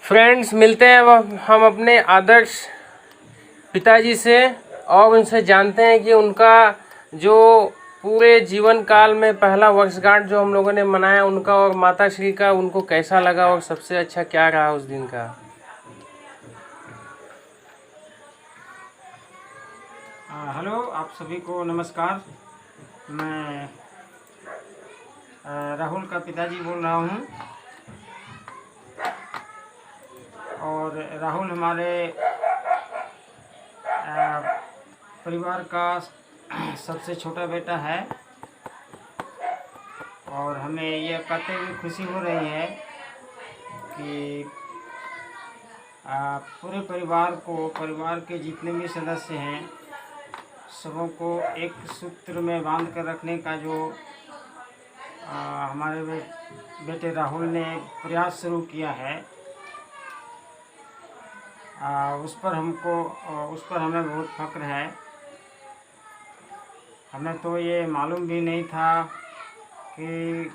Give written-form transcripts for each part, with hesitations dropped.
Friends, मिलते हैं अब हम अपने आदर्श पिताजी से और उनसे जानते हैं कि उनका जो पूरे जीवन काल में पहला वर्षगांठ जो हम लोगों ने मनाया उनका और माता श्री का उनको कैसा लगा और सबसे अच्छा क्या रहा उस दिन का। हेलो, आप सभी को नमस्कार। मैं राहुल का पिताजी बोल रहा हूँ और राहुल हमारे परिवार का सबसे छोटा बेटा है और हमें यह कहते हुए खुशी हो रही है कि पूरे परिवार के जितने भी सदस्य हैं सबों को एक सूत्र में बांध कर रखने का जो हमारे बेटे राहुल ने प्रयास शुरू किया है उस पर हमें बहुत फक्र है। हमें तो ये मालूम भी नहीं था कि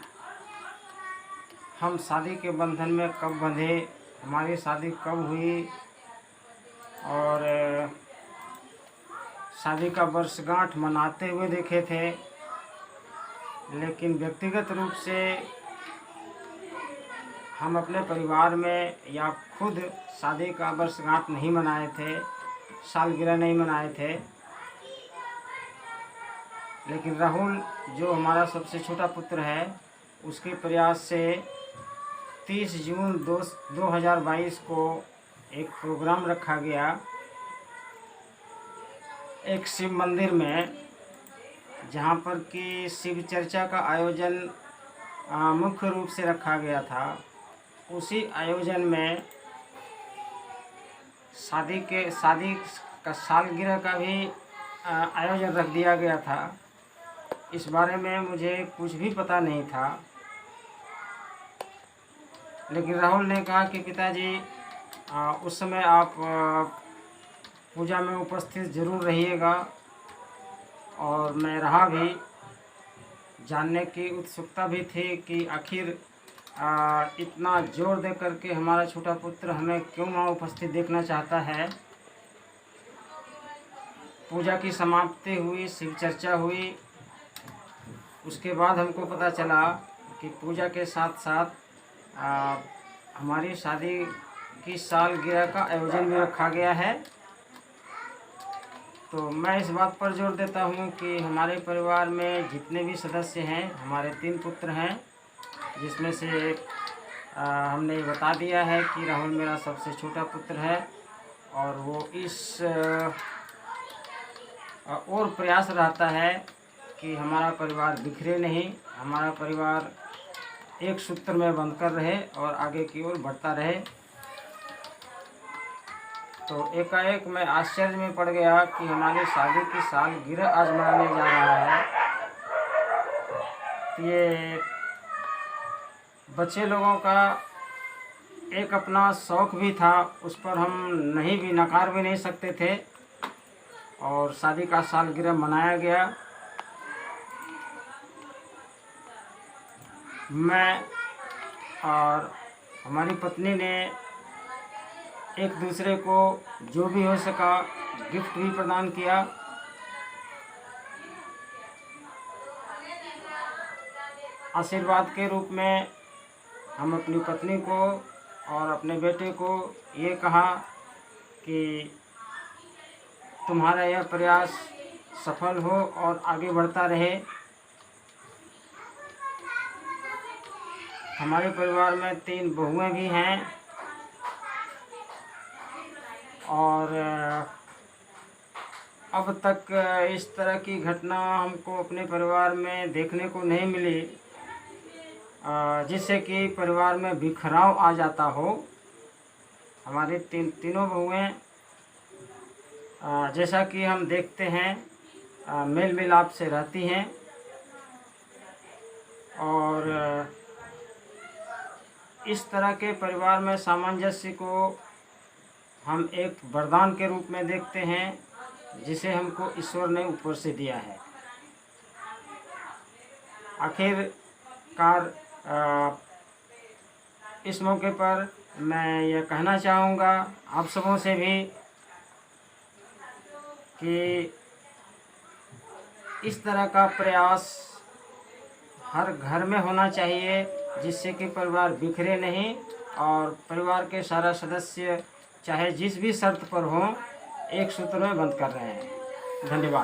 हम शादी के बंधन में कब बंधे, हमारी शादी कब हुई और शादी का वर्षगांठ मनाते हुए देखे थे, लेकिन व्यक्तिगत रूप से हम अपने परिवार में या खुद शादी का वर्षगांठ नहीं मनाए थे, सालगिरह नहीं मनाए थे। लेकिन राहुल जो हमारा सबसे छोटा पुत्र है उसके प्रयास से 30 जून 2022 को एक प्रोग्राम रखा गया एक शिव मंदिर में, जहाँ पर कि शिव चर्चा का आयोजन मुख्य रूप से रखा गया था। उसी आयोजन में शादी का सालगिरह का भी आयोजन रख दिया गया था। इस बारे में मुझे कुछ भी पता नहीं था, लेकिन राहुल ने कहा कि पिताजी उस समय आप पूजा में उपस्थित ज़रूर रहिएगा, और मैं रहा भी। जानने की उत्सुकता भी थी कि आखिर इतना जोर दे करके हमारा छोटा पुत्र हमें क्यों वहाँ उपस्थित देखना चाहता है। पूजा की समाप्ति हुई, शिव चर्चा हुई। उसके बाद हमको पता चला कि पूजा के साथ साथ हमारी शादी की सालगिरह का आयोजन भी रखा गया है। तो मैं इस बात पर जोर देता हूँ कि हमारे परिवार में जितने भी सदस्य हैं, हमारे 3 पुत्र हैं, जिसमें से हमने बता दिया है कि राहुल मेरा सबसे छोटा पुत्र है और वो इस और प्रयास रहता है कि हमारा परिवार बिखरे नहीं, हमारा परिवार एक सूत्र में बंधकर रहे और आगे की ओर बढ़ता रहे। तो एकाएक मैं आश्चर्य में पड़ गया कि हमारी शादी की सालगिरह आज मनाने जा रहा है। ये बच्चे लोगों का एक अपना शौक़ भी था, उस पर हम नहीं भी नकार भी नहीं सकते थे, और शादी का सालगिरह मनाया गया। मैं और हमारी पत्नी ने एक दूसरे को जो भी हो सका गिफ्ट भी प्रदान किया। आशीर्वाद के रूप में हम अपनी पत्नी को और अपने बेटे को ये कहा कि तुम्हारा यह प्रयास सफल हो और आगे बढ़ता रहे। हमारे परिवार में 3 बहुएं भी हैं और अब तक इस तरह की घटना हमको अपने परिवार में देखने को नहीं मिली जिससे कि परिवार में बिखराव आ जाता हो। हमारी तीनों बहुएं जैसा कि हम देखते हैं मेल मिलाप से रहती हैं और इस तरह के परिवार में सामंजस्य को हम एक वरदान के रूप में देखते हैं जिसे हमको ईश्वर ने ऊपर से दिया है। आखिरकार इस मौके पर मैं यह कहना चाहूँगा आप सबों से भी कि इस तरह का प्रयास हर घर में होना चाहिए, जिससे कि परिवार बिखरे नहीं और परिवार के सारा सदस्य चाहे जिस भी शर्त पर हों एक सूत्र में बंद कर रहे हैं। धन्यवाद।